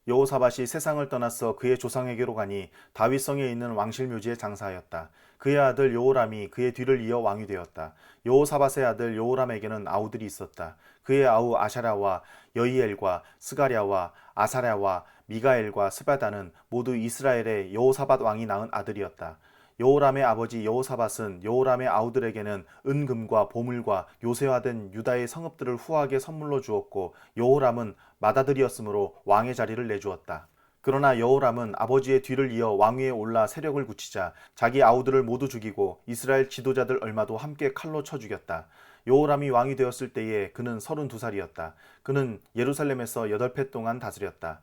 여호사밧이 세상을 떠나서 그의 조상에게로 가니 다윗성에 있는 왕실 묘지에 장사하였다. 그의 아들 여호람이 그의 뒤를 이어 왕이 되었다. 여호사밧의 아들 여호람에게는 아우들이 있었다. 그의 아우 아샤랴와 여이엘과 스가랴와 아사랴와 미가엘과 스바다는 모두 이스라엘의 여호사밧 왕이 낳은 아들이었다. 여호람의 아버지 여호사밧은 여호람의 아우들에게는 은금과 보물과 요새화된 유다의 성읍들을 후하게 선물로 주었고 여호람은 맏아들이었으므로 왕의 자리를 내주었다. 그러나 여호람은 아버지의 뒤를 이어 왕위에 올라 세력을 굳히자 자기 아우들을 모두 죽이고 이스라엘 지도자들 얼마도 함께 칼로 쳐 죽였다. 여호람이 왕이 되었을 때에 그는 32살이었다. 그는 예루살렘에서 8해 동안 다스렸다.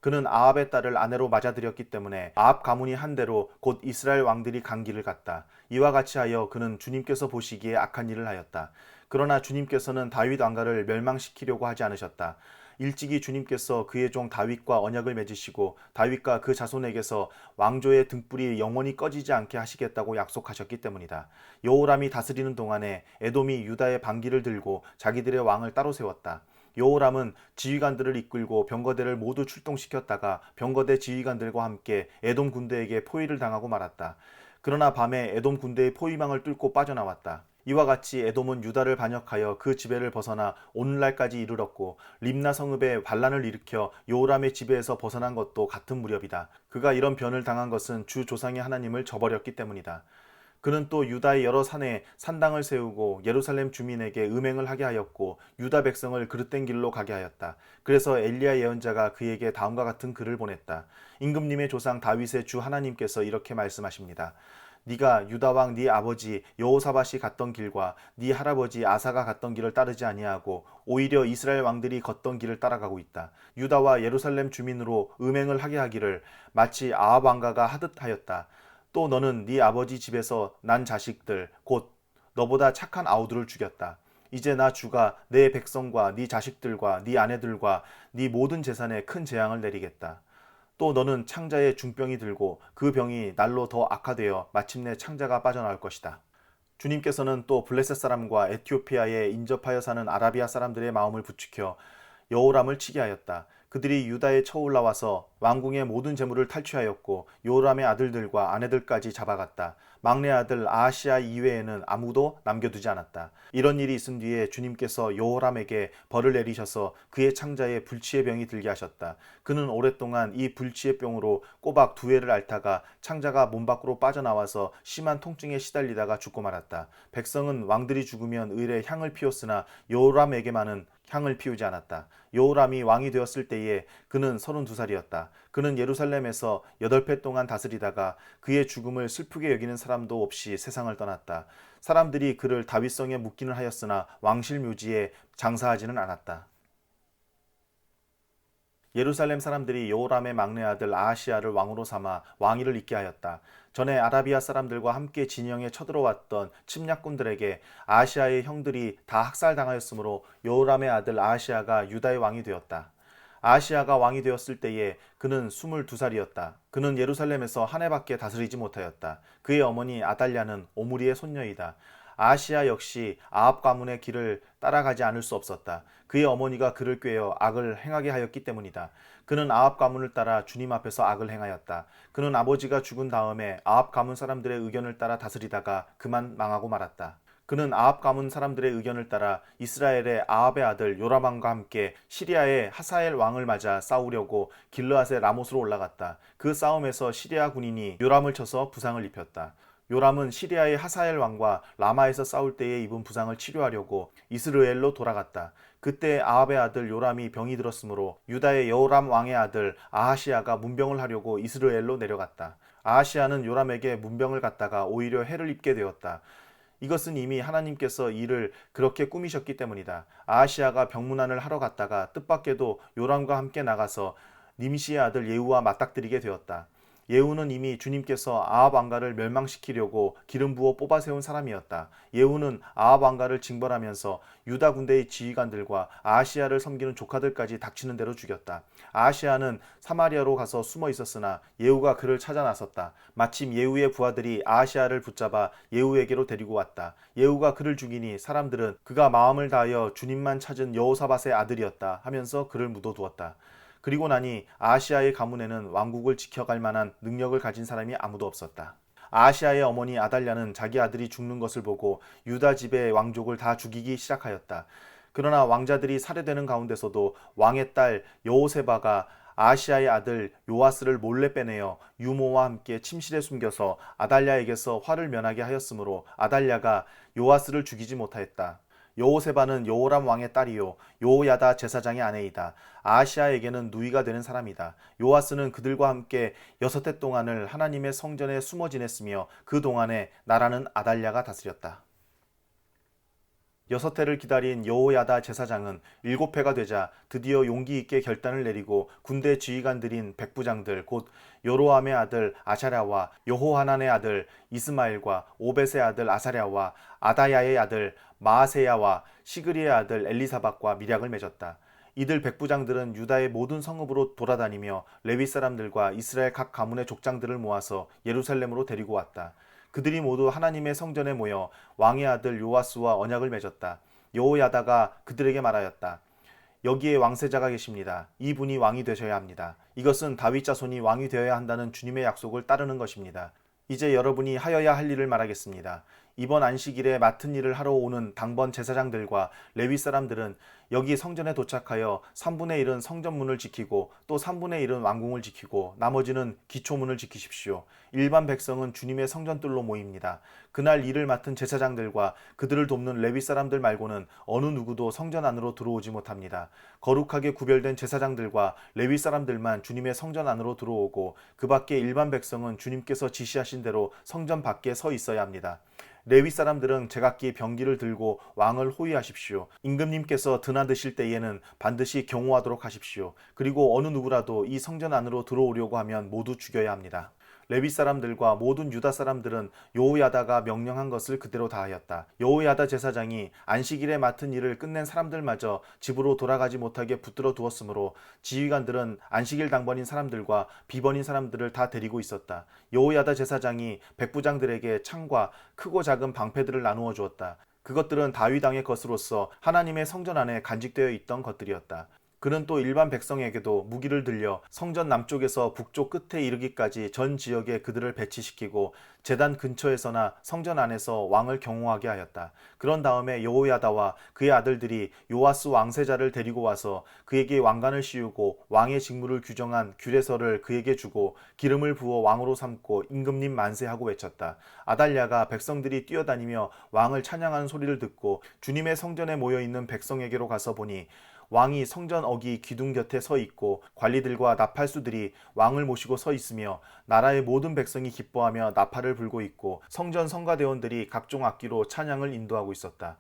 그는 아합의 딸을 아내로 맞아들였기 때문에 아합 가문이 한 대로 곧 이스라엘 왕들이 간 길을 갔다. 이와 같이 하여 그는 주님께서 보시기에 악한 일을 하였다. 그러나 주님께서는 다윗 왕가를 멸망시키려고 하지 않으셨다. 일찍이 주님께서 그의 종 다윗과 언약을 맺으시고 다윗과 그 자손에게서 왕조의 등불이 영원히 꺼지지 않게 하시겠다고 약속하셨기 때문이다. 여호람이 다스리는 동안에 에돔이 유다의 반기를 들고 자기들의 왕을 따로 세웠다. 여호람은 지휘관들을 이끌고 병거대를 모두 출동시켰다가 병거대 지휘관들과 함께 에돔 군대에게 포위를 당하고 말았다. 그러나 밤에 에돔 군대의 포위망을 뚫고 빠져나왔다. 이와 같이 에돔은 유다를 반역하여 그 지배를 벗어나 오늘날까지 이르렀고 림나 성읍에 반란을 일으켜 여호람의 지배에서 벗어난 것도 같은 무렵이다. 그가 이런 변을 당한 것은 주 조상의 하나님을 저버렸기 때문이다. 그는 또 유다의 여러 산에 산당을 세우고 예루살렘 주민에게 음행을 하게 하였고 유다 백성을 그릇된 길로 가게 하였다. 그래서 엘리야 예언자가 그에게 다음과 같은 글을 보냈다. 임금님의 조상 다윗의 주 하나님께서 이렇게 말씀하십니다. 네가 유다 왕 네 아버지 여호사밧이 갔던 길과 네 할아버지 아사가 갔던 길을 따르지 아니하고 오히려 이스라엘 왕들이 걷던 길을 따라가고 있다. 유다와 예루살렘 주민으로 음행을 하게 하기를 마치 아합 왕가가 하듯 하였다. 또 너는 네 아버지 집에서 난 자식들 곧 너보다 착한 아우들을 죽였다. 이제 나 주가 내 백성과 네 자식들과 네 아내들과 네 모든 재산에 큰 재앙을 내리겠다. 또 너는 창자에 중병이 들고 그 병이 날로 더 악화되어 마침내 창자가 빠져나올 것이다. 주님께서는 또 블레셋 사람과 에티오피아에 인접하여 사는 아라비아 사람들의 마음을 부추겨 여호람을 치게 하였다. 그들이 유다에 쳐올라와서 왕궁의 모든 재물을 탈취하였고 여호람의 아들들과 아내들까지 잡아갔다. 막내 아들 아하시아 이외에는 아무도 남겨두지 않았다. 이런 일이 있은 뒤에 주님께서 여호람에게 벌을 내리셔서 그의 창자에 불치의 병이 들게 하셨다. 그는 오랫동안 이 불치의 병으로 꼬박 2해를 앓다가 창자가 몸 밖으로 빠져나와서 심한 통증에 시달리다가 죽고 말았다. 백성은 왕들이 죽으면 의례 향을 피웠으나 여호람에게만은 향을 피우지 않았다. 여호람이 왕이 되었을 때에 그는 32살이었다. 그는 예루살렘에서 8해 동안 다스리다가 그의 죽음을 슬프게 여기는 사람도 없이 세상을 떠났다. 사람들이 그를 다윗성에 묻기는 하였으나 왕실 묘지에 장사하지는 않았다. 예루살렘 사람들이 여호람의 막내 아들 아하시야를 왕으로 삼아 왕위를 잇게 하였다. 전에 아라비아 사람들과 함께 진영에 쳐들어왔던 침략군들에게 아하시야의 형들이 다 학살당하였으므로 여호람의 아들 아하시야가 유다의 왕이 되었다. 아하시야가 왕이 되었을 때에 그는 22살이었다. 그는 예루살렘에서 한 해밖에 다스리지 못하였다. 그의 어머니 아달랴는 오므리의 손녀이다. 아하시야 역시 아합 가문의 길을 따라가지 않을 수 없었다. 그의 어머니가 그를 꾀어 악을 행하게 하였기 때문이다. 그는 아합 가문을 따라 주님 앞에서 악을 행하였다. 그는 아버지가 죽은 다음에 아합 가문 사람들의 의견을 따라 다스리다가 그만 망하고 말았다. 그는 아합 가문 사람들의 의견을 따라 이스라엘의 아합의 아들 요람 왕과 함께 시리아의 하사엘 왕을 맞아 싸우려고 길르앗의 라못으로 올라갔다. 그 싸움에서 시리아 군인이 요람을 쳐서 부상을 입혔다. 요람은 시리아의 하사엘 왕과 라마에서 싸울 때에 입은 부상을 치료하려고 이스르엘로 돌아갔다. 그때 아합의 아들 요람이 병이 들었으므로 유다의 여호람 왕의 아들 아하시야가 문병을 하려고 이스르엘로 내려갔다. 아하시야는 요람에게 문병을 갖다가 오히려 해를 입게 되었다. 이것은 이미 하나님께서 이를 그렇게 꾸미셨기 때문이다. 아하시야가 병문안을 하러 갔다가 뜻밖에도 요람과 함께 나가서 님시의 아들 예후와 맞닥뜨리게 되었다. 예후는 이미 주님께서 아합 왕가를 멸망시키려고 기름 부어 뽑아 세운 사람이었다. 예후는 아합 왕가를 징벌하면서 유다 군대의 지휘관들과 아하시야를 섬기는 조카들까지 닥치는 대로 죽였다. 아하시야는 사마리아로 가서 숨어 있었으나 예후가 그를 찾아 나섰다. 마침 예후의 부하들이 아하시야를 붙잡아 예후에게로 데리고 왔다. 예후가 그를 죽이니 사람들은 그가 마음을 다하여 주님만 찾은 여호사밧의 아들이었다 하면서 그를 묻어두었다. 그리고 나니 아하시아의 가문에는 왕국을 지켜갈 만한 능력을 가진 사람이 아무도 없었다. 아하시아의 어머니 아달랴는 자기 아들이 죽는 것을 보고 유다 집의 왕족을 다 죽이기 시작하였다. 그러나 왕자들이 살해되는 가운데서도 왕의 딸 여호세바가 아하시아의 아들 요아스를 몰래 빼내어 유모와 함께 침실에 숨겨서 아달랴에게서 화를 면하게 하였으므로 아달랴가 요아스를 죽이지 못하였다. 여호세바는 여호람 왕의 딸이요 여호야다 제사장의 아내이다. 아하시아에게는 누이가 되는 사람이다. 요아스는 그들과 함께 6해 동안을 하나님의 성전에 숨어 지냈으며 그 동안에 나라는 아달랴가 다스렸다. 6해를 기다린 여호야다 제사장은 7해가 되자 드디어 용기 있게 결단을 내리고 군대 지휘관들인 백부장들 곧 요로암의 아들 아샤랴와 여호하난의 아들 이스마엘과 오벳의 아들 아사랴와 아다야의 아들 마아세야와 시그리의 아들 엘리사박과 밀약을 맺었다. 이들 백부장들은 유다의 모든 성읍으로 돌아다니며 레위 사람들과 이스라엘 각 가문의 족장들을 모아서 예루살렘으로 데리고 왔다. 그들이 모두 하나님의 성전에 모여 왕의 아들 요아스와 언약을 맺었다. 여호야다가 그들에게 말하였다. 여기에 왕세자가 계십니다. 이분이 왕이 되셔야 합니다. 이것은 다윗 자손이 왕이 되어야 한다는 주님의 약속을 따르는 것입니다. 이제 여러분이 하여야 할 일을 말하겠습니다. 이번 안식일에 맡은 일을 하러 오는 당번 제사장들과 레위 사람들은 여기 성전에 도착하여 3분의 1은 성전문을 지키고 또 3분의 1은 왕궁을 지키고 나머지는 기초문을 지키십시오. 일반 백성은 주님의 성전뜰로 모입니다. 그날 일을 맡은 제사장들과 그들을 돕는 레위 사람들 말고는 어느 누구도 성전 안으로 들어오지 못합니다. 거룩하게 구별된 제사장들과 레위 사람들만 주님의 성전 안으로 들어오고 그 밖에 일반 백성은 주님께서 지시하신 대로 성전 밖에 서 있어야 합니다. 레위 사람들은 제각기 병기를 들고 왕을 호위하십시오. 임금님께서 드나드실 때에는 반드시 경호하도록 하십시오. 그리고 어느 누구라도 이 성전 안으로 들어오려고 하면 모두 죽여야 합니다. 레위 사람들과 모든 유다 사람들은 여호야다가 명령한 것을 그대로 다하였다. 여호야다 제사장이 안식일에 맡은 일을 끝낸 사람들마저 집으로 돌아가지 못하게 붙들어 두었으므로 지휘관들은 안식일 당번인 사람들과 비번인 사람들을 다 데리고 있었다. 여호야다 제사장이 백부장들에게 창과 크고 작은 방패들을 나누어 주었다. 그것들은 다윗 왕의 것으로서 하나님의 성전 안에 간직되어 있던 것들이었다. 그는 또 일반 백성에게도 무기를 들려 성전 남쪽에서 북쪽 끝에 이르기까지 전 지역에 그들을 배치시키고 제단 근처에서나 성전 안에서 왕을 경호하게 하였다. 그런 다음에 여호야다와 그의 아들들이 요아스 왕세자를 데리고 와서 그에게 왕관을 씌우고 왕의 직무를 규정한 규례서를 그에게 주고 기름을 부어 왕으로 삼고 임금님 만세하고 외쳤다. 아달랴가 백성들이 뛰어다니며 왕을 찬양하는 소리를 듣고 주님의 성전에 모여있는 백성에게로 가서 보니 왕이 성전 어기 기둥 곁에 서 있고 관리들과 나팔수들이 왕을 모시고 서 있으며 나라의 모든 백성이 기뻐하며 나팔을 불고 있고 성전 성가대원들이 각종 악기로 찬양을 인도하고 있었다.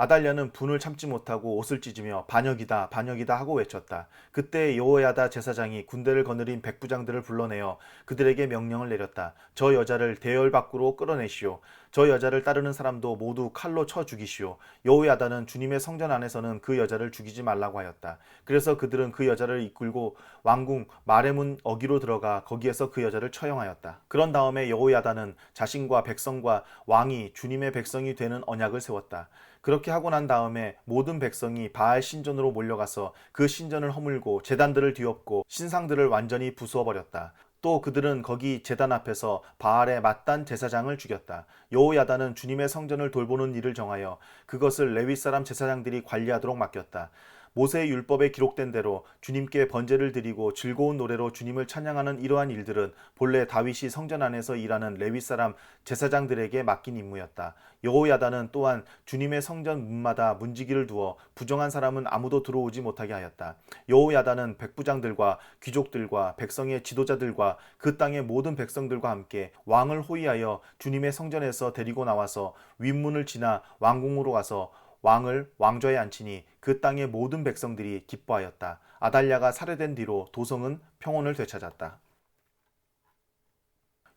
아달랴는 분을 참지 못하고 옷을 찢으며 반역이다 반역이다 하고 외쳤다. 그때 여호야다 제사장이 군대를 거느린 백부장들을 불러내어 그들에게 명령을 내렸다. 저 여자를 대열 밖으로 끌어내시오. 저 여자를 따르는 사람도 모두 칼로 쳐 죽이시오. 여호야다는 주님의 성전 안에서는 그 여자를 죽이지 말라고 하였다. 그래서 그들은 그 여자를 이끌고 왕궁 마레문 어기로 들어가 거기에서 그 여자를 처형하였다. 그런 다음에 여호야다는 자신과 백성과 왕이 주님의 백성이 되는 언약을 세웠다. 그렇게 하고 난 다음에 모든 백성이 바알 신전으로 몰려가서 그 신전을 허물고 제단들을 뒤엎고 신상들을 완전히 부수어버렸다. 또 그들은 거기 제단 앞에서 바알의 맏단 제사장을 죽였다. 여호야다는 주님의 성전을 돌보는 일을 정하여 그것을 레위 사람 제사장들이 관리하도록 맡겼다. 모세의 율법에 기록된 대로 주님께 번제를 드리고 즐거운 노래로 주님을 찬양하는 이러한 일들은 본래 다윗이 성전 안에서 일하는 레위 사람 제사장들에게 맡긴 임무였다. 여호야다는 또한 주님의 성전 문마다 문지기를 두어 부정한 사람은 아무도 들어오지 못하게 하였다. 여호야다는 백부장들과 귀족들과 백성의 지도자들과 그 땅의 모든 백성들과 함께 왕을 호위하여 주님의 성전에서 데리고 나와서 윗문을 지나 왕궁으로 가서 왕을 왕좌에 앉히니 그 땅의 모든 백성들이 기뻐하였다. 아달랴가 살해된 뒤로 도성은 평온을 되찾았다.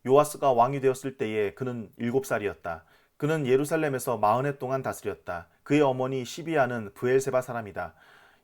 요아스가 왕이 되었을 때에 그는 7살이었다. 그는 예루살렘에서 40해 동안 다스렸다. 그의 어머니 시비아는 브엘세바 사람이다.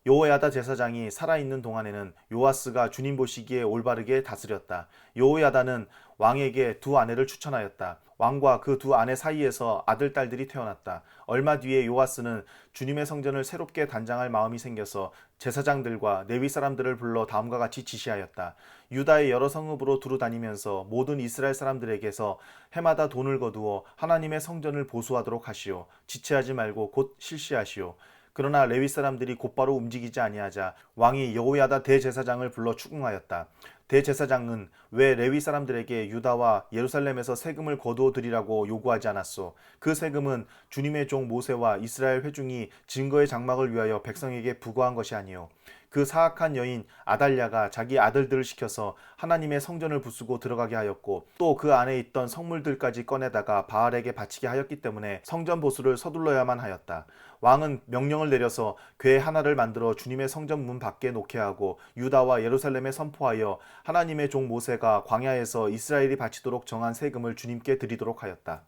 여호야다 제사장이 살아있는 동안에는 요아스가 주님 보시기에 올바르게 다스렸다. 여호야다는 왕에게 두 아내를 추천하였다. 왕과 그 두 아내 사이에서 아들, 딸들이 태어났다. 얼마 뒤에 요아스는 주님의 성전을 새롭게 단장할 마음이 생겨서 제사장들과 레위 사람들을 불러 다음과 같이 지시하였다. 유다의 여러 성읍으로 두루 다니면서 모든 이스라엘 사람들에게서 해마다 돈을 거두어 하나님의 성전을 보수하도록 하시오. 지체하지 말고 곧 실시하시오. 그러나 레위 사람들이 곧바로 움직이지 아니하자 왕이 여호야다 대제사장을 불러 추궁하였다. 대제사장은 왜 레위 사람들에게 유다와 예루살렘에서 세금을 거두어 드리라고 요구하지 않았소? 그 세금은 주님의 종 모세와 이스라엘 회중이 증거의 장막을 위하여 백성에게 부과한 것이 아니요. 그 사악한 여인 아달랴가 자기 아들들을 시켜서 하나님의 성전을 부수고 들어가게 하였고 또 그 안에 있던 성물들까지 꺼내다가 바알에게 바치게 하였기 때문에 성전 보수를 서둘러야만 하였다. 왕은 명령을 내려서 궤 하나를 만들어 주님의 성전 문 밖에 놓게 하고 유다와 예루살렘에 선포하여 하나님의 종 모세가 광야에서 이스라엘이 바치도록 정한 세금을 주님께 드리도록 하였다.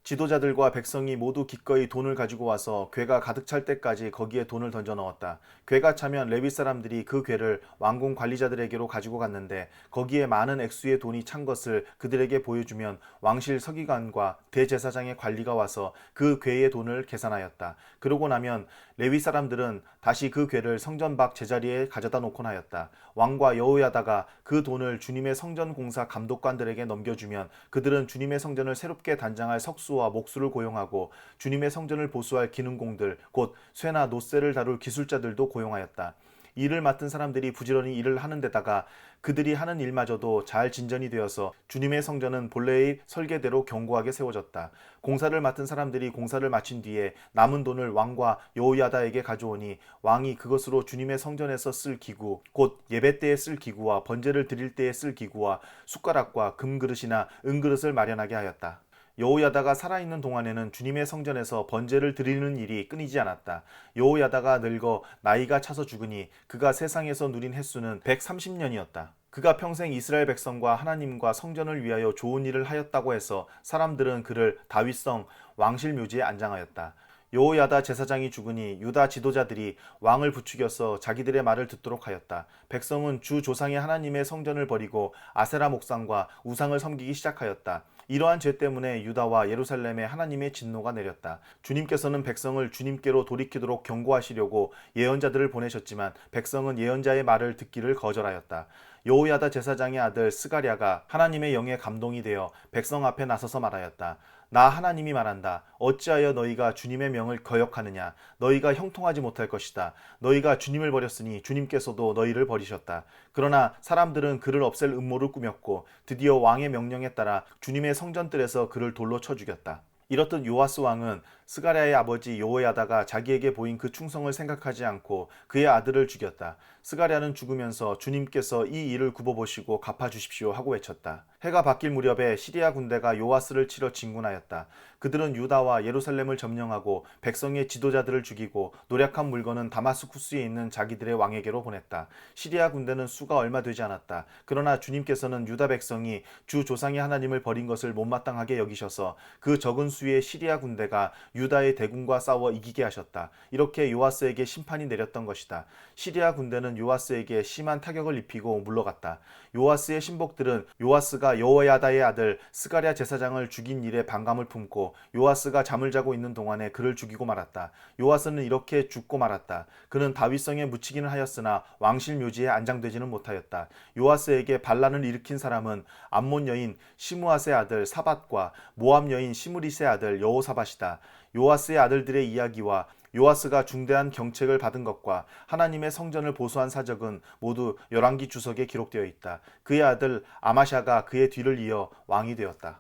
지도자들과 백성이 모두 기꺼이 돈을 가지고 와서 궤가 가득 찰 때까지 거기에 돈을 던져 넣었다. 궤가 차면 레위 사람들이 그 궤를 왕궁 관리자들에게로 가지고 갔는데 거기에 많은 액수의 돈이 찬 것을 그들에게 보여주면 왕실 서기관과 대제사장의 관리가 와서 그 궤의 돈을 계산하였다. 그러고 나면 레위 사람들은 다시 그 궤를 성전 밖 제자리에 가져다 놓곤 하였다. 왕과 여호야다가 그 돈을 주님의 성전 공사 감독관들에게 넘겨주면 그들은 주님의 성전을 새롭게 단장할 석수와 목수를 고용하고 주님의 성전을 보수할 기능공들 곧 쇠나 노쇠를 다룰 기술자들도 고용하였다. 일을 맡은 사람들이 부지런히 일을 하는 데다가 그들이 하는 일마저도 잘 진전이 되어서 주님의 성전은 본래의 설계대로 견고하게 세워졌다. 공사를 맡은 사람들이 공사를 마친 뒤에 남은 돈을 왕과 여호야다에게 가져오니 왕이 그것으로 주님의 성전에서 쓸 기구 곧 예배 때에 쓸 기구와 번제를 드릴 때에 쓸 기구와 숟가락과 금그릇이나 은그릇을 마련하게 하였다. 여호야다가 살아있는 동안에는 주님의 성전에서 번제를 드리는 일이 끊이지 않았다. 여호야다가 늙어 나이가 차서 죽으니 그가 세상에서 누린 횟수는 130년이었다. 그가 평생 이스라엘 백성과 하나님과 성전을 위하여 좋은 일을 하였다고 해서 사람들은 그를 다윗성 왕실 묘지에 안장하였다. 여호야다 제사장이 죽으니 유다 지도자들이 왕을 부추겨서 자기들의 말을 듣도록 하였다. 백성은 주 조상의 하나님의 성전을 버리고 아세라 목상과 우상을 섬기기 시작하였다. 이러한 죄 때문에 유다와 예루살렘에 하나님의 진노가 내렸다. 주님께서는 백성을 주님께로 돌이키도록 경고하시려고 예언자들을 보내셨지만 백성은 예언자의 말을 듣기를 거절하였다. 여호야다 제사장의 아들 스가랴가 하나님의 영에 감동이 되어 백성 앞에 나서서 말하였다. 나 하나님이 말한다. 어찌하여 너희가 주님의 명을 거역하느냐. 너희가 형통하지 못할 것이다. 너희가 주님을 버렸으니 주님께서도 너희를 버리셨다. 그러나 사람들은 그를 없앨 음모를 꾸몄고 드디어 왕의 명령에 따라 주님의 성전들에서 그를 돌로 쳐 죽였다. 이렇듯 요아스 왕은 스가랴의 아버지 여호야다가 자기에게 보인 그 충성을 생각하지 않고 그의 아들을 죽였다. 스가랴는 죽으면서 주님께서 이 일을 굽어보시고 갚아주십시오 하고 외쳤다. 해가 바뀔 무렵에 시리아 군대가 요아스를 치러 진군하였다. 그들은 유다와 예루살렘을 점령하고 백성의 지도자들을 죽이고 노략한 물건은 다마스쿠스에 있는 자기들의 왕에게로 보냈다. 시리아 군대는 수가 얼마 되지 않았다. 그러나 주님께서는 유다 백성이 주 조상의 하나님을 버린 것을 못마땅하게 여기셔서 그 적은 수의 시리아 군대가 유다의 대군과 싸워 이기게 하셨다. 이렇게 요아스에게 심판이 내렸던 것이다. 시리아 군대는 요아스에게 심한 타격을 입히고 물러갔다. 요아스의 신복들은 요아스가 여호야다의 아들 스가랴 제사장을 죽인 일에 반감을 품고 요아스가 잠을 자고 있는 동안에 그를 죽이고 말았다. 요아스는 이렇게 죽고 말았다. 그는 다윗성에 묻히기는 하였으나 왕실 묘지에 안장되지는 못하였다. 요아스에게 반란을 일으킨 사람은 암몬 여인 시므앗의 아들 사밧과 모압 여인 시므릿의 아들 여호사밧이다. 요아스의 아들들의 이야기와 요아스가 중대한 경책을 받은 것과 하나님의 성전을 보수한 사적은 모두 열왕기 주석에 기록되어 있다. 그의 아들 아마샤가 그의 뒤를 이어 왕이 되었다.